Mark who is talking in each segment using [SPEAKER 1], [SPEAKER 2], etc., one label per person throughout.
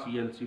[SPEAKER 1] CLC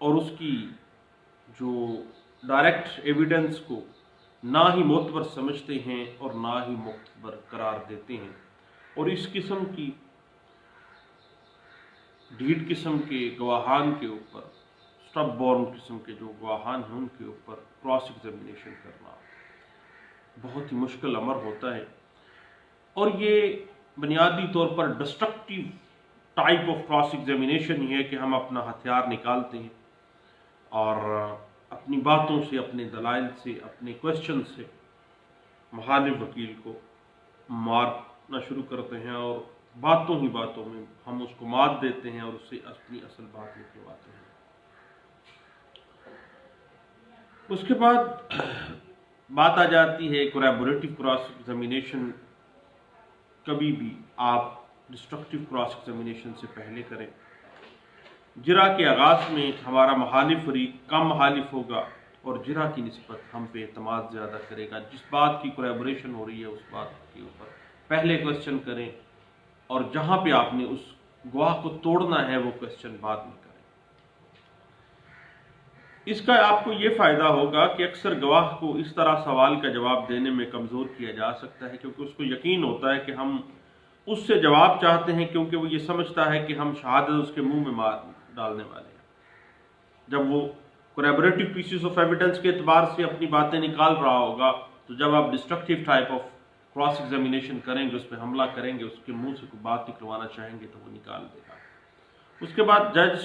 [SPEAKER 1] اور اس کی جو ڈائریکٹ ایویڈنس کو نہ ہی معتبر سمجھتے ہیں اور نہ ہی معتبر قرار دیتے ہیں، اور اس قسم کی ڈھیٹ قسم کے گواہان کے اوپر، اسٹب بورن قسم کے جو گواہان ہیں ان کے اوپر کراس ایگزامینیشن کرنا بہت ہی مشکل امر ہوتا ہے، اور یہ بنیادی طور پر destructive type of cross examination ہی ہے کہ ہم اپنا ہتھیار نکالتے ہیں اور اپنی باتوں سے، اپنے دلائل سے، اپنے کوشچن سے مخالف وکیل کو مارنا شروع کرتے ہیں، اور باتوں ہی باتوں میں ہم اس کو مات دیتے ہیں اور اس سے اپنی اصل بات نکلواتے ہیں۔ اس کے بعد بات آ جاتی ہے کولیبوریٹو کراس ایگزامینیشن۔ کبھی بھی آپ ڈسٹرکٹیو کراس ایگزامینیشن سے پہلے کریں۔ جرح کے آغاز میں ہمارا مخالف فریق کم مخالف ہوگا اور جرح کی نسبت ہم پہ اعتماد زیادہ کرے گا۔ جس بات کی کولیبوریشن ہو رہی ہے اس بات کے اوپر پہلے کوشچن کریں، اور جہاں پہ آپ نے اس گواہ کو توڑنا ہے وہ کوشچن بعد میں کریں۔ اس کا آپ کو یہ فائدہ ہوگا کہ اکثر گواہ کو اس طرح سوال کا جواب دینے میں کمزور کیا جا سکتا ہے، کیونکہ اس کو یقین ہوتا ہے کہ ہم اس سے جواب چاہتے ہیں، کیونکہ وہ یہ سمجھتا ہے کہ ہم شہادت اس کے منہ میں ڈالنے والے ہیں۔ جب وہ کولیبوریٹو پیسز آف ایویڈنس کے اعتبار سے اپنی باتیں نکال رہا ہوگا، تو جب آپ destructive type of cross examination کریں گے، اس پہ حملہ کریں گے، اس کے منہ سے کوئی بات نکلوانا چاہیں گے تو وہ نکال دے گا۔ اس کے بعد جج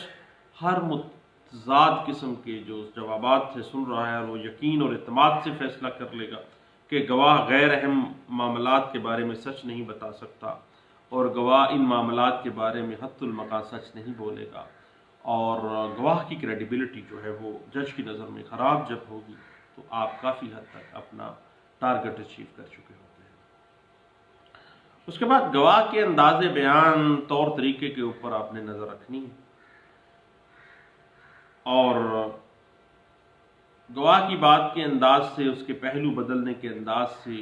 [SPEAKER 1] ہر متضاد قسم کے جو جوابات سے سن رہا ہے، اور وہ یقین اور اعتماد سے فیصلہ کر لے گا کہ گواہ غیر اہم معاملات کے بارے میں سچ نہیں بتا سکتا، اور گواہ ان معاملات کے بارے میں حتی المکان سچ نہیں بولے گا، اور گواہ کی کریڈیبلٹی جو ہے وہ جج کی نظر میں خراب جب ہوگی تو آپ کافی حد تک اپنا ٹارگٹ اچیو کر چکے ہوتے ہیں۔ اس کے بعد گواہ کے انداز بیان، طور طریقے کے اوپر آپ نے نظر رکھنی ہے، اور گواہ کی بات کے انداز سے، اس کے پہلو بدلنے کے انداز سے،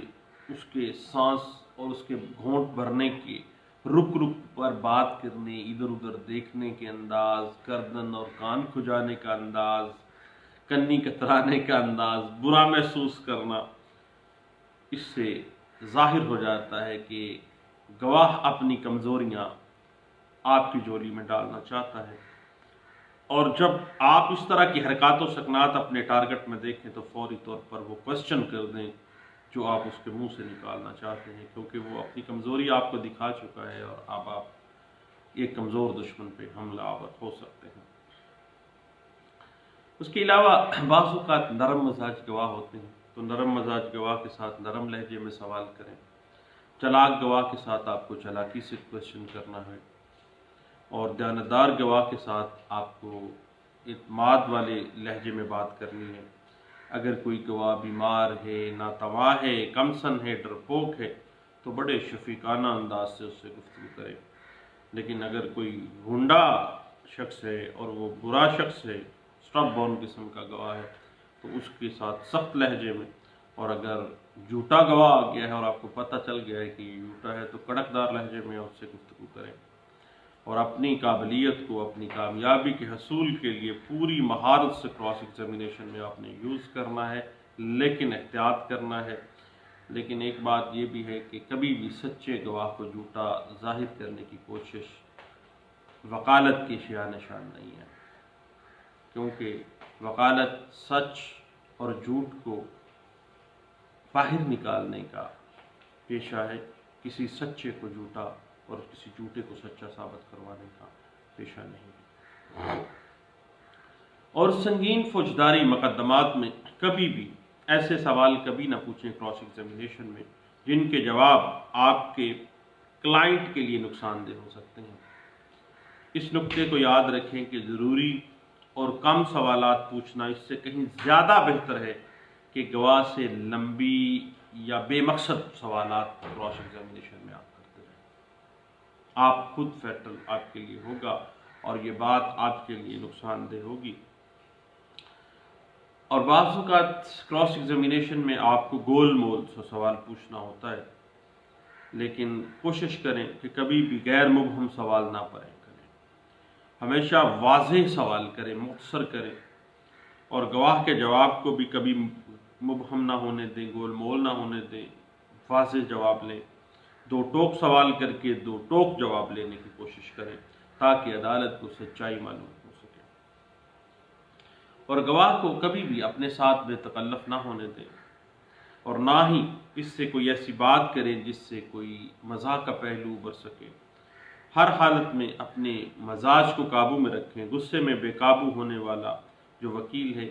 [SPEAKER 1] اس کے سانس اور اس کے گھونٹ بھرنے کے، رک رک پر بات کرنے، ادھر ادھر دیکھنے کے انداز، گردن اور کان کھجانے کا انداز، کنی کترانے کا انداز، برا محسوس کرنا، اس سے ظاہر ہو جاتا ہے کہ گواہ اپنی کمزوریاں آپ کی جولی میں ڈالنا چاہتا ہے، اور جب آپ اس طرح کی حرکات و سکنات اپنے ٹارگٹ میں دیکھیں تو فوری طور پر وہ کوشچن کر دیں جو آپ اس کے منہ سے نکالنا چاہتے ہیں، کیونکہ وہ اپنی کمزوری آپ کو دکھا چکا ہے، اور اب آپ ایک کمزور دشمن پہ حملہ آور ہو سکتے ہیں۔ اس کے علاوہ بعض اوقات نرم مزاج گواہ ہوتے ہیں، تو نرم مزاج گواہ کے ساتھ نرم لہجے میں سوال کریں۔ چلاک گواہ کے ساتھ آپ کو چلاکی سے کوشچن کرنا ہے، اور دیانتدار گواہ کے ساتھ آپ کو اعتماد والے لہجے میں بات کرنی ہے۔ اگر کوئی گواہ بیمار ہے، ناتواں ہے، کم سن ہے، ڈرپوک ہے، تو بڑے شفیقانہ انداز سے اس سے گفتگو کرے۔ لیکن اگر کوئی گنڈا شخص ہے اور وہ برا شخص ہے، اسٹب بورن قسم کا گواہ ہے، تو اس کے ساتھ سخت لہجے میں، اور اگر جھوٹا گواہ آ گیا ہے اور آپ کو پتہ چل گیا ہے کہ یہ جھوٹا ہے، تو کڑک دار لہجے میں اس سے گفتگو کریں، اور اپنی قابلیت کو اپنی کامیابی کے حصول کے لیے پوری مہارت سے کراس ایگزامینیشن میں آپ نے یوز کرنا ہے، لیکن احتیاط کرنا ہے۔ لیکن ایک بات یہ بھی ہے کہ کبھی بھی سچے گواہ کو جھوٹا ظاہر کرنے کی کوشش وکالت کی شیاء نشان نہیں ہے، کیونکہ وکالت سچ اور جھوٹ کو باہر نکالنے کا پیشہ ہے، کسی سچے کو جھوٹا اور کسی جھوٹے کو سچا ثابت کروانے کا پیشہ نہیں۔ اور سنگین فوجداری مقدمات میں کبھی بھی ایسے سوال کبھی نہ پوچھیں کراس ایگزامینیشن میں جن کے جواب آپ کے کلائنٹ کے لیے نقصان دہ ہو سکتے ہیں۔ اس نقطے کو یاد رکھیں کہ ضروری اور کم سوالات پوچھنا اس سے کہیں زیادہ بہتر ہے کہ گواہ سے لمبی یا بے مقصد سوالات کراس ایگزامینیشن میں آپ کرتے رہیں۔ آپ خود فیٹل آپ کے لیے ہوگا، اور یہ بات آپ کے لیے نقصان دہ ہوگی۔ اور بعض اوقات کراس ایگزامینیشن میں آپ کو گول مول سوال پوچھنا ہوتا ہے، لیکن کوشش کریں کہ کبھی بھی غیر مبہم سوال نہ کریں۔ ہمیشہ واضح سوال کریں، مختصر کریں، اور گواہ کے جواب کو بھی کبھی مبہم نہ ہونے دیں، گول مول نہ ہونے دیں، واضح جواب لیں، دو ٹوک سوال کر کے دو ٹوک جواب لینے کی کوشش کریں تاکہ عدالت کو سچائی معلوم ہو سکے، اور گواہ کو کبھی بھی اپنے ساتھ بے تکلف نہ ہونے دیں، اور نہ ہی اس سے کوئی ایسی بات کریں جس سے کوئی مزاح کا پہلو ابھر سکے۔ ہر حالت میں اپنے مزاج کو قابو میں رکھیں۔ غصے میں بے قابو ہونے والا جو وکیل ہے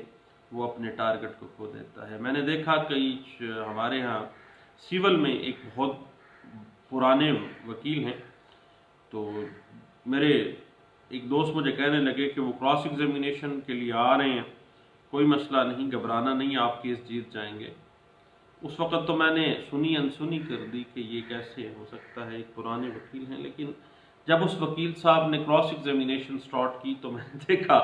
[SPEAKER 1] وہ اپنے ٹارگٹ کو کھو دیتا ہے۔ میں نے دیکھا کئی ہمارے ہاں سیول میں ایک بہت پرانے وکیل ہیں، تو میرے ایک دوست مجھے کہنے لگے کہ وہ کراس ایگزامینیشن کے لیے آ رہے ہیں، کوئی مسئلہ نہیں، گھبرانا نہیں، آپ کیس جیت جائیں گے۔ اس وقت تو میں نے سنی انسنی کر دی کہ یہ کیسے ہو سکتا ہے، ایک پرانے وکیل ہیں، لیکن جب اس وکیل صاحب نے کراس ایگزامینیشن سٹارٹ کی تو میں نے دیکھا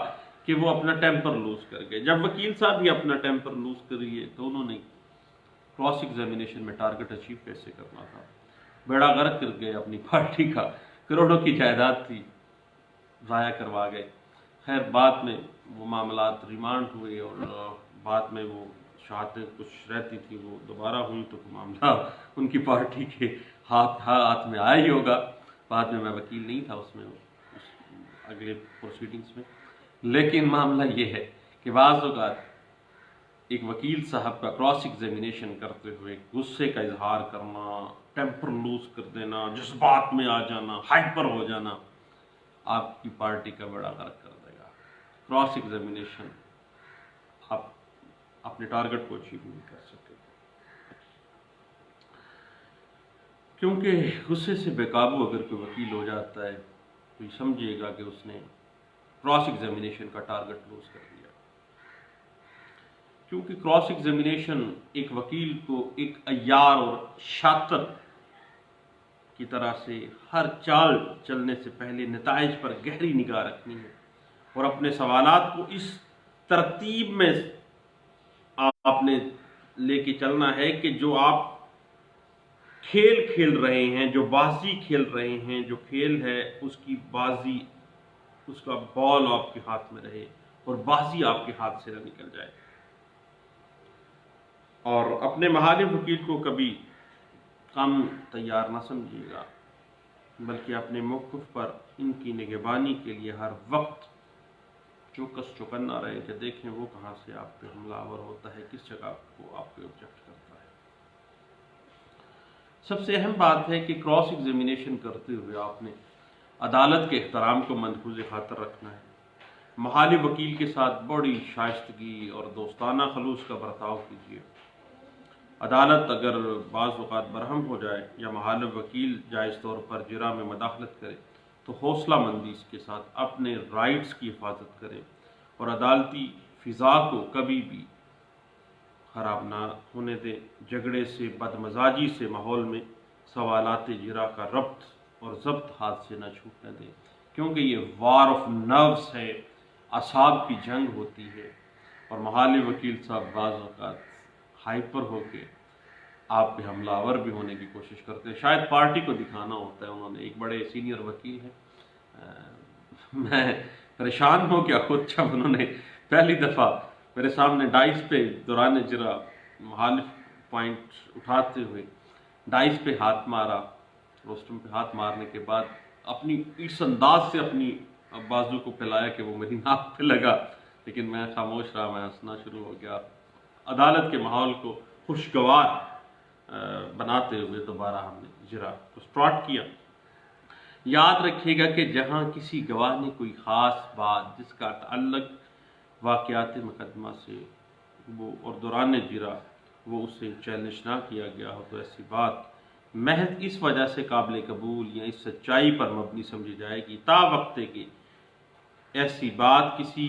[SPEAKER 1] کہ وہ اپنا ٹیمپر لوز کر گئے۔ جب وکیل صاحب بھی اپنا ٹیمپر لوز کر لیے تو انہوں نے کراس ایگزامینیشن میں ٹارگٹ اچیو کیسے کرنا تھا، بیڑا غرق کر گئے، اپنی پارٹی کا کروڑوں کی جائیداد تھی ضائع کروا گئے۔ خیر بعد میں وہ معاملات ریمانڈ ہوئے اور بعد میں وہ شہادتیں کچھ رہتی تھی وہ دوبارہ ہوئی تو معاملہ ان کی پارٹی کے ہاتھ میں آیا ہی ہوگا۔ بعد میں وکیل نہیں تھا اس میں اگلے پروسیڈنگز میں، لیکن معاملہ یہ ہے کہ بعض اوقات ایک وکیل صاحب کا کراس ایگزامینیشن کرتے ہوئے غصے کا اظہار کرنا، ٹیمپر لوز کر دینا، جذبات میں آ جانا، ہائپر ہو جانا آپ کی پارٹی کا بڑا غرق کر دے گا۔ کراس ایگزامینیشن آپ اپنے ٹارگٹ کو اچیو نہیں کر سکتے، کیونکہ غصے سے بے قابو اگر کوئی وکیل ہو جاتا ہے تو یہ سمجھے گا کہ اس نے کراس ایگزامینیشن کا ٹارگٹ لوز کر دیا، کیونکہ کراس ایگزامینیشن ایک وکیل کو ایک عیار اور شاطر کی طرح سے ہر چال چلنے سے پہلے نتائج پر گہری نگاہ رکھنی ہے اور اپنے سوالات کو اس ترتیب میں آپ نے لے کے چلنا ہے کہ جو آپ کھیل کھیل رہے ہیں، جو بازی کھیل رہے ہیں، جو کھیل ہے اس کی بازی، اس کا بال آپ کے ہاتھ میں رہے اور بازی آپ کے ہاتھ سے نہ نکل جائے۔ اور اپنے مہالم وکیل کو کبھی کم تیار نہ سمجھیے گا، بلکہ اپنے موقف پر ان کی نگہبانی کے لیے ہر وقت چوکس چوکنا رہے کہ دیکھیں وہ کہاں سے آپ پہ حملہ آور ہوتا ہے، کس جگہ کو آپ پہ آبجیکٹ کرتا ہے۔ سب سے اہم بات ہے کہ کراس ایگزامینیشن کرتے ہوئے آپ نے عدالت کے احترام کو ملحوظ خاطر رکھنا ہے۔ محالی وکیل کے ساتھ بڑی شائستگی اور دوستانہ خلوص کا برتاؤ کیجیے۔ عدالت اگر بعض اوقات برہم ہو جائے یا محالف وکیل جائز طور پر جرا میں مداخلت کرے تو حوصلہ مندی کے ساتھ اپنے رائٹس کی حفاظت کریں اور عدالتی فضا کو کبھی بھی خراب نہ ہونے دیں۔ جھگڑے سے، بدمزاجی سے ماحول میں سوالات جرا کا ربط اور ضبط ہاتھ سے نہ چھوٹنے دیں، کیونکہ یہ وار آف نروس ہے، اعصاب کی جنگ ہوتی ہے، اور محالی وکیل صاحب بعض اوقات ہائپر ہو کے آپ پہ حملہ آور بھی ہونے کی کوشش کرتے ہیں۔ شاید پارٹی کو دکھانا ہوتا ہے، انہوں نے ایک بڑے سینئر وکیل ہیں، میں پریشان ہو گیا خود جب انہوں نے پہلی دفعہ میرے سامنے ڈائس پہ دوران جرا مخالف پوائنٹ اٹھاتے ہوئے ڈائس پہ ہاتھ مارا، روسٹم پہ ہاتھ مارنے کے بعد اپنی اس انداز سے اپنی بازو کو پھیلایا کہ وہ میری ناک پہ لگا، لیکن میں خاموش رہا، میں ہنسنا شروع ہو گیا۔ عدالت کے ماحول کو خوشگوار بناتے ہوئے دوبارہ ہم نے جرا کو سٹارٹ کیا۔ یاد رکھیے گا کہ جہاں کسی گواہ نے کوئی خاص بات جس کا تعلق واقعات مقدمہ سے وہ اور دوران جرا وہ اسے چیلنج نہ کیا گیا ہو تو ایسی بات محض اس وجہ سے قابل قبول یا اس سچائی پر مبنی سمجھی جائے گی تا وقت کہ ایسی بات کسی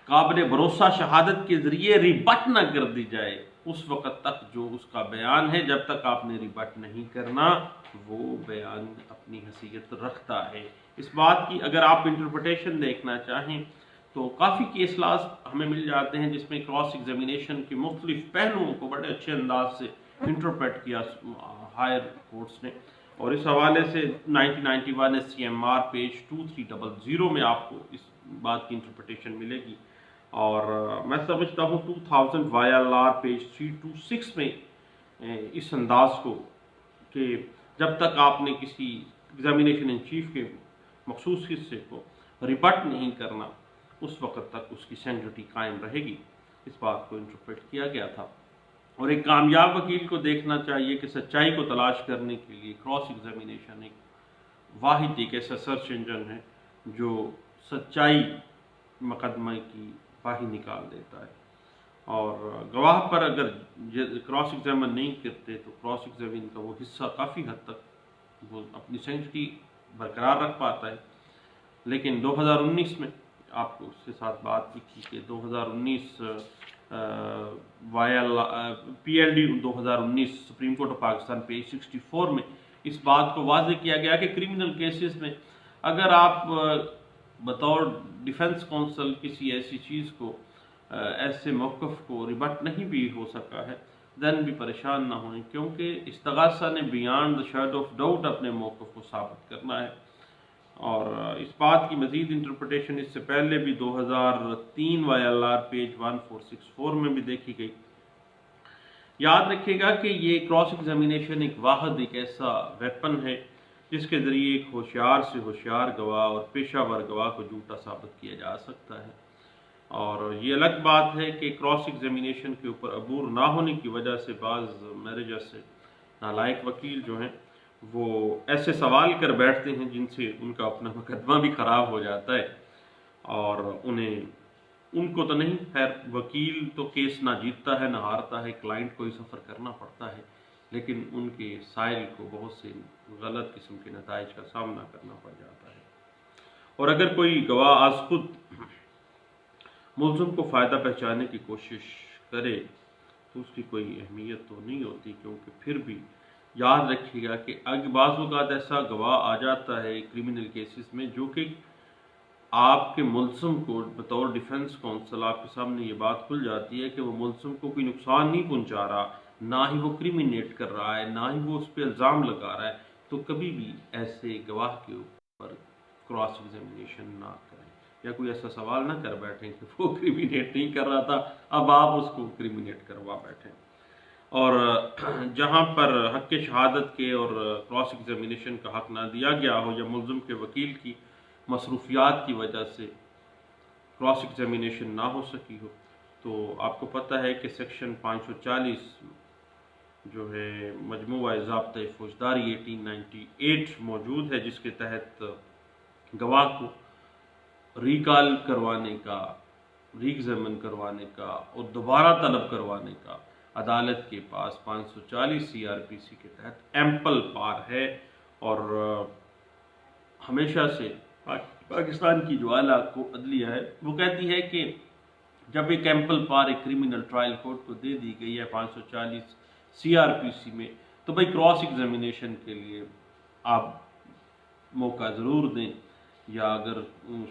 [SPEAKER 1] قابل بھروسہ شہادت کے ذریعے ریبٹ نہ کر دی جائے۔ اس وقت تک جو اس کا بیان ہے، جب تک آپ نے ریبٹ نہیں کرنا وہ بیان اپنی حیثیت رکھتا ہے۔ اس بات کی اگر آپ انٹرپریٹیشن دیکھنا چاہیں تو کافی کیس لاز ہمیں مل جاتے ہیں جس میں کراس ایگزامینیشن کے مختلف پہلوؤں کو بڑے اچھے انداز سے انٹرپریٹ کیا ہائر کورٹس نے، اور اس حوالے سے 1991 SCMR پیج 2300 میں آپ کو اس بات کی انٹرپریٹیشن ملے گی، اور میں سمجھتا ہوں 2000 YLR پیج 326 میں اس انداز کو کہ جب تک آپ نے کسی ایگزامینیشن ان چیف کے مخصوص حصے کو ریبٹ نہیں کرنا اس وقت تک اس کی سینٹرٹی قائم رہے گی، اس بات کو انٹرپریٹ کیا گیا تھا۔ اور ایک کامیاب وکیل کو دیکھنا چاہیے کہ سچائی کو تلاش کرنے کے لیے کراس ایگزامینیشن ایک ایسا سرچ انجن ہے جو سچائی مقدمے کی واہی نکال دیتا ہے، اور گواہ پر اگر کراس ایگزامن نہیں کرتے تو کراس ایگزامن کا وہ حصہ کافی حد تک وہ اپنی سینٹرٹی برقرار رکھ پاتا ہے۔ لیکن 2019 میں آپ کو اس کے ساتھ بات کی تھی کہ 2019 PLD 2019 supreme court of Pakistan page 64 میں اس بات کو واضح کیا گیا کہ کرمنل کیسز میں اگر آپ بطور ڈیفنس کونسل کسی ایسی چیز کو ایسے موقف کو ریبٹ نہیں بھی ہو سکا ہے دین بھی پریشان نہ ہوئیں، کیونکہ استغاثہ نے beyond the shadow of doubt اپنے موقف کو ثابت کرنا ہے۔ اور اس بات کی مزید انٹرپریٹیشن اس سے پہلے بھی 2003 YLR پیج 1464 میں بھی دیکھی گئی۔ یاد رکھیے گا کہ یہ کراس ایگزامینیشن ایک ایسا ویپن ہے جس کے ذریعے ایک ہوشیار سے ہوشیار گواہ اور پیشہ ور گواہ کو جھوٹا ثابت کیا جا سکتا ہے، اور یہ الگ بات ہے کہ کراس ایگزامینیشن کے اوپر عبور نہ ہونے کی وجہ سے بعض میرے جیسے نالائق وکیل جو ہیں وہ ایسے سوال کر بیٹھتے ہیں جن سے ان کا اپنا مقدمہ بھی خراب ہو جاتا ہے، اور ان کو تو نہیں، خیر وکیل تو کیس نہ جیتتا ہے نہ ہارتا ہے، کلائنٹ کو ہی سفر کرنا پڑتا ہے، لیکن ان کے سائل کو بہت سے غلط قسم کے نتائج کا سامنا کرنا پڑ جاتا ہے۔ اور اگر کوئی گواہ آز خود ملزم کو فائدہ پہنچانے کی کوشش کرے تو اس کی کوئی اہمیت تو نہیں ہوتی، کیونکہ پھر بھی یاد رکھیے گا کہ بعض اوقات ایسا گواہ آ جاتا ہے کرمنل کیسز میں جو کہ آپ کے ملزم کو بطور ڈیفنس کونسل آپ کے سامنے یہ بات کھل جاتی ہے کہ وہ ملزم کو کوئی نقصان نہیں پہنچا رہا، نہ ہی وہ کرمینیٹ کر رہا ہے، نہ ہی وہ اس پہ الزام لگا رہا ہے، تو کبھی بھی ایسے گواہ کے اوپر کراس ایگزامینیشن نہ کریں، یا کوئی ایسا سوال نہ کر بیٹھیں کہ وہ کرمینیٹ نہیں کر رہا تھا اب آپ اس کو کرمینیٹ کروا بیٹھیں۔ اور جہاں پر حق شہادت کے اور کراس ایگزامینیشن کا حق نہ دیا گیا ہو، یا ملزم کے وکیل کی مصروفیات کی وجہ سے کراس ایگزامینیشن نہ ہو سکی ہو، تو آپ کو پتہ ہے کہ سیکشن 540 جو ہے مجموعہ ضابطۂ فوجداری 1898 موجود ہے، جس کے تحت گواہ کو ریکال کروانے کا، ری ایگزامن کروانے کا اور دوبارہ طلب کروانے کا عدالت کے پاس 540 CRPC کے تحت ایمپل پار ہے۔ اور ہمیشہ سے پاکستان کی جو اعلیٰ عدلیہ ہے وہ کہتی ہے کہ جب ایک ایمپل پار ایک کرمنل ٹرائل کورٹ کو دے دی گئی ہے 540 CRPC میں، تو بھائی کراس ایگزامینیشن کے لیے آپ موقع ضرور دیں، یا اگر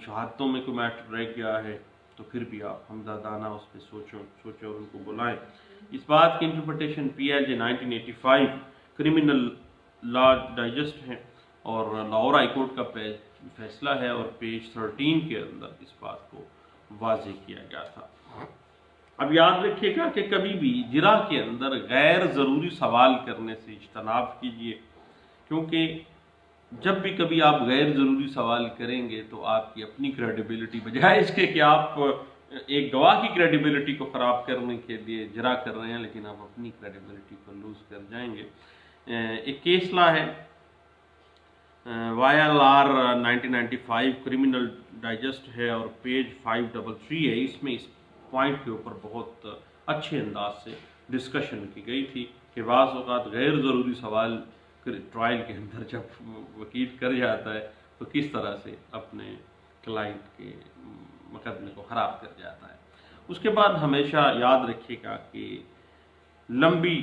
[SPEAKER 1] شہادتوں میں کوئی میٹر رہ گیا ہے تو پھر بھی آپ ہمدردانہ اس پہ سوچیں اور ان کو بلائیں۔ اس بات کی interpretation PLJ 1985 criminal law digest ہے، اور لاہور ہائی کورٹ کا فیصلہ ہے، اور پیج 13 کے اندر اس بات کو واضح کیا گیا تھا۔ اب یاد رکھیے گا کہ کبھی بھی جرا کے اندر غیر ضروری سوال کرنے سے اجتناب کیجیے، کیونکہ جب بھی کبھی آپ غیر ضروری سوال کریں گے تو آپ کی اپنی کریڈیبلٹی، بجائے اس کے کہ آپ ایک گواہ کی کریڈیبلٹی کو خراب کرنے کے لیے جرا کر رہے ہیں، لیکن آپ اپنی کریڈیبلٹی کو لوز کر جائیں گے۔ ایک کیس لا ہے YLR 1995 کرمنل ڈائجسٹ ہے، اور پیج 533 ہے، اس میں اس پوائنٹ کے اوپر بہت اچھے انداز سے ڈسکشن کی گئی تھی کہ بعض اوقات غیر ضروری سوال ٹرائل کے اندر جب وکیل کر جاتا ہے تو کس طرح سے اپنے کلائنٹ کے مقدمے کو خراب کر جاتا ہے۔ اس کے بعد ہمیشہ یاد رکھیے گا کہ لمبی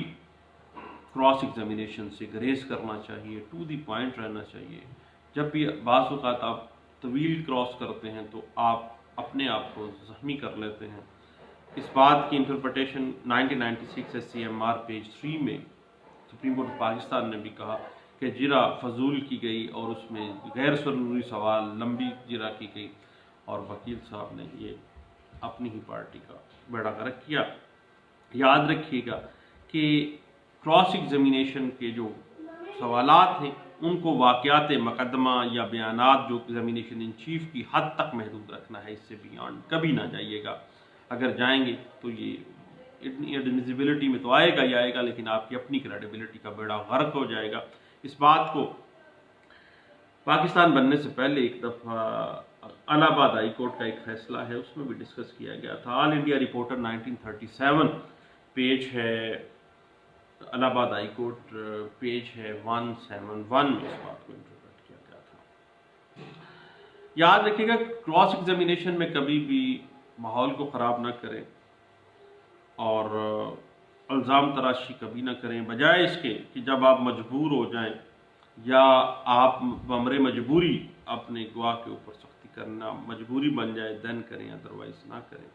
[SPEAKER 1] کراس ایگزامینیشن سے گریز کرنا چاہیے، ٹو دی پوائنٹ رہنا چاہیے۔ جب بھی بعض اوقات آپ طویل کراس کرتے ہیں تو آپ اپنے آپ کو زخمی کر لیتے ہیں۔ اس بات کی انٹرپریٹیشن 1996 SCMR پیج 3 میں سپریم کورٹ پاکستان نے بھی کہا کہ جرا فضول کی گئی اور اس میں غیر ضروری سوال لمبی جرا کی گئی اور وکیل صاحب نے یہ اپنی ہی پارٹی کا بیڑا غرق کیا۔ یاد رکھیے گا کہ کراس ایگزامینیشن کے جو سوالات ہیں ان کو واقعات مقدمہ یا بیانات جو ایگزامینیشن ان چیف کی حد تک محدود رکھنا ہے، اس سے بیانڈ کبھی نہ جائیے گا۔ اگر جائیں گے تو یہ ایڈمیسیبلٹی میں تو آئے گا ہی آئے گا، لیکن آپ کی اپنی کریڈیبلٹی کا بیڑا غرق ہو جائے گا۔ اس بات کو پاکستان بننے سے پہلے ایک دفعہ الہ آباد ہائی کورٹ کا ایک فیصلہ ہے، اس میں بھی ڈسکس کیا گیا تھا۔ آل انڈیا رپورٹر 1937 پیج ہے، الہ آباد ہائی کورٹ پیج ہے 171 میں اس بات کو انٹرپریٹ کیا گیا تھا۔ یاد رکھیے گا کراس ایگزامینیشن میں کبھی بھی ماحول کو خراب نہ کریں اور الزام تراشی کبھی نہ کریں، بجائے اس کے کہ جب آپ مجبور ہو جائیں یا آپ بمرے مجبوری اپنے گواہ کے اوپر سختی کرنا مجبوری بن جائے دین کریں، ادروائز نہ کریں،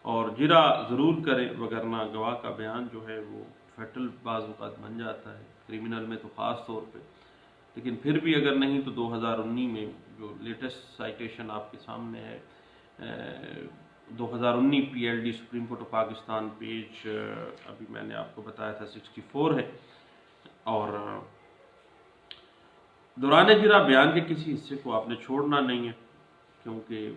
[SPEAKER 1] اور جرا ضرور کریں، وگرنہ گواہ کا بیان جو ہے وہ فیٹل بعض اوقات بن جاتا ہے، کرمنل میں تو خاص طور پہ۔ لیکن پھر بھی اگر نہیں تو 2019 میں جو لیٹسٹ سائٹیشن آپ کے سامنے ہے 2019 P L D supreme court of Pakistan page ابھی میں نے آپ کو بتایا تھا 64 ہے، اور دوران جرا بیان کے کسی حصے کو آپ نے چھوڑنا نہیں ہے، کیونکہ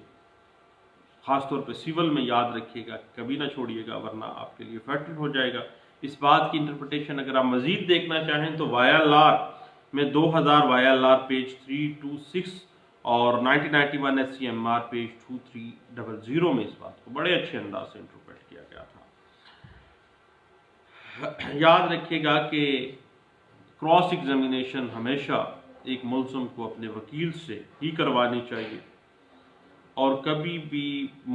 [SPEAKER 1] خاص طور پہ سیول میں یاد رکھیے گا کبھی نہ چھوڑیے گا، ورنہ آپ کے لیے فیٹل ہو جائے گا۔ اس بات کی انٹرپریٹیشن اگر آپ مزید دیکھنا چاہیں تو وائی ایل آر میں 2000 وائی ایل آر پیج 326 اور 1991 S C M R page 2300 میں اس بات کو بڑے اچھے انداز سے انٹرپریٹ کیا گیا تھا۔ یاد رکھیے گا کہ کراس ایگزامینیشن ہمیشہ ایک ملزم کو اپنے وکیل سے ہی کروانی چاہیے، اور کبھی بھی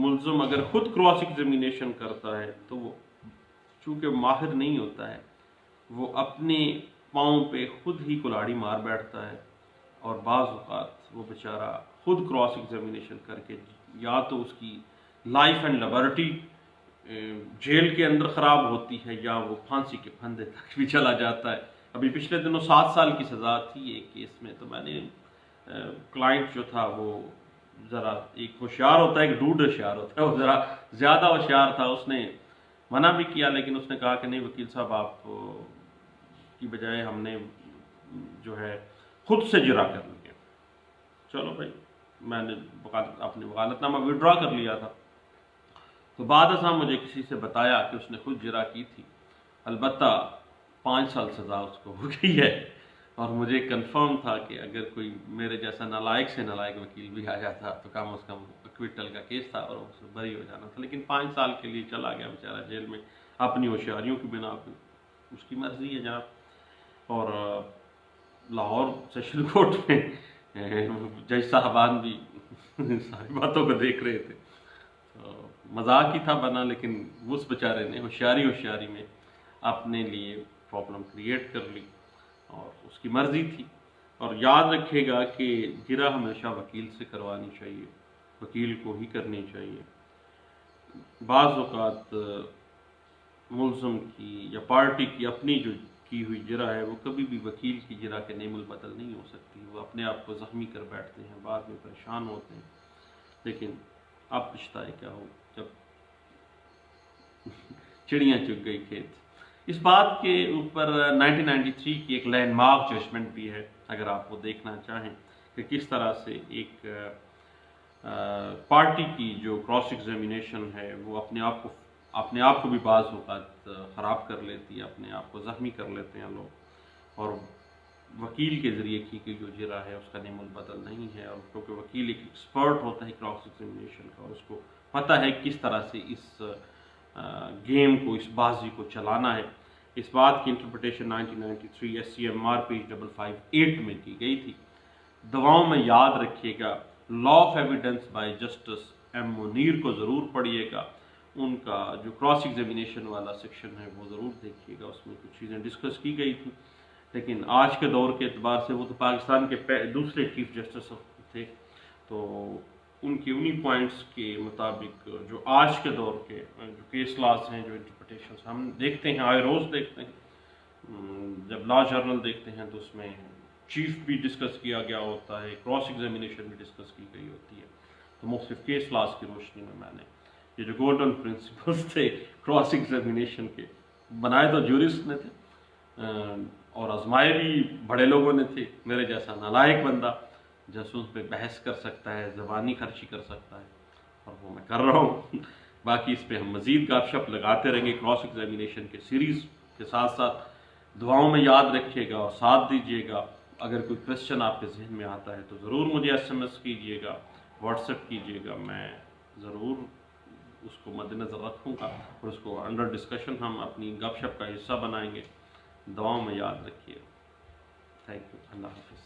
[SPEAKER 1] ملزم اگر خود کراس ایگزامینیشن کرتا ہے تو وہ چونکہ ماہر نہیں ہوتا ہے، وہ اپنے پاؤں پہ خود ہی کلاڑی مار بیٹھتا ہے، اور بعض اوقات وہ بیچارہ خود کراس ایگزامینیشن کر کے یا تو اس کی لائف اینڈ لبرٹی جیل کے اندر خراب ہوتی ہے یا وہ پھانسی کے پھندے تک بھی چلا جاتا ہے۔ ابھی پچھلے دنوں 7 سال کی سزا تھی ایک کیس میں، تو میں نے کلائنٹ جو تھا وہ ذرا ایک ہوشیار ہوتا ہے، ایک ڈوڈ ہوشیار ہوتا ہے، وہ ذرا زیادہ ہوشیار تھا، اس نے منع بھی کیا لیکن اس نے کہا کہ نہیں وکیل صاحب آپ کی بجائے ہم نے جو ہے خود سے جرا کر لیا۔ چلو بھائی، میں نے اپنے وکالت نامہ وڈرا کر لیا تھا، تو بعد ازاں مجھے کسی سے بتایا کہ اس نے خود جرا کی تھی، البتہ 5 سال سزا اس کو ہو گئی ہے، اور مجھے کنفرم تھا کہ اگر کوئی میرے جیسا نالائق سے نالائق وکیل بھی آ جاتا تو کم از کم اکویٹل کا کیس تھا اور اس سے بری ہو جانا تھا، لیکن 5 سال کے لیے چلا گیا بیچارہ جیل میں اپنی ہوشیاریوں کی بنا پہ، اس کی مرضی ہے جناب۔ اور لاہور سیشن کورٹ میں جج صاحبان بھی ساری باتوں کو دیکھ رہے تھے، مذاق ہی تھا بنا، لیکن اس بیچارے نے ہوشیاری میں اپنے لیے پرابلم کریٹ کر لی، اور اس کی مرضی تھی۔ اور یاد رکھے گا کہ جرا ہمیشہ وکیل سے کروانی چاہیے، وکیل کو ہی کرنی چاہیے۔ بعض اوقات ملزم کی یا پارٹی کی اپنی جو کی ہوئی جرا ہے وہ کبھی بھی وکیل کی جرا کے نعم البدل نہیں ہو سکتی، وہ اپنے آپ کو زخمی کر بیٹھتے ہیں، بعد میں پریشان ہوتے ہیں، لیکن اب پچھتائے کیا ہو جب چڑیاں چگ گئی کھیت۔ اس بات کے اوپر 1993 کی ایک لینڈ مارک ججمنٹ بھی ہے، اگر آپ وہ دیکھنا چاہیں کہ کس طرح سے ایک پارٹی کی جو کراس ایگزامینیشن ہے وہ اپنے آپ کو بھی بعض اوقات خراب کر لیتی ہے، اپنے آپ کو زخمی کر لیتے ہیں لوگ، اور وکیل کے ذریعے کی گئی جو جرا ہے اس کا نعم البدل نہیں ہے، اور کیونکہ وکیل ایک ایکسپرٹ ہوتا ہے کراس ایگزامینیشن کا، اور اس کو پتہ ہے کس طرح سے اس گیم کو، اس بازی کو چلانا ہے۔ اس بات کی interpretation 1993 S C M R page 558 میں کی گئی تھی۔ دعاؤں میں یاد رکھیے گا law of evidence by justice M Munir کو ضرور پڑھیے گا، ان کا جو کراس ایگزامینیشن والا سیکشن ہے وہ ضرور دیکھیے گا، اس میں کچھ چیزیں ڈسکس کی گئی تھیں، لیکن آج کے دور کے اعتبار سے وہ تو پاکستان کے دوسرے چیف جسٹس تھے، تو ان کی انہی پوائنٹس کے مطابق جو آج کے دور کے جو کیس لاز ہیں، جو انٹرپریٹیشنز ہم دیکھتے ہیں، آئے روز دیکھتے ہیں، جب لا جرنل دیکھتے ہیں تو اس میں چیف بھی ڈسکس کیا گیا ہوتا ہے، کراس ایگزامینیشن بھی ڈسکس کی گئی ہوتی ہے. تو مختلف کیس لاس کی روشنی میں نے یہ جو گولڈن پرنسپلس تھے کراس ایگزامینیشن کے، بنائے تو جورسٹ نے تھے اور آزمائے بھی بڑے لوگوں نے تھے. میرے جیسا نالائق بندہ جاسوس پہ بحث کر سکتا ہے، زبانی خرچی کر سکتا ہے، اور وہ میں کر رہا ہوں. باقی اس پہ ہم مزید گپ شپ لگاتے رہیں گے کراس ایگزامینیشن کے سیریز کے ساتھ ساتھ. دعاؤں میں یاد رکھیے گا اور ساتھ دیجیے گا. اگر کوئی کویشچن آپ کے ذہن میں آتا ہے تو ضرور مجھے SMS کیجیے گا، واٹس ایپ کیجیے گا، میں ضرور اس کو مد نظر رکھوں گا اور اس کو انڈر ڈسکشن ہم اپنی گپ شپ کا حصہ بنائیں گے. دعاؤں میں یاد رکھیے. Thank you. اللہ حافظ.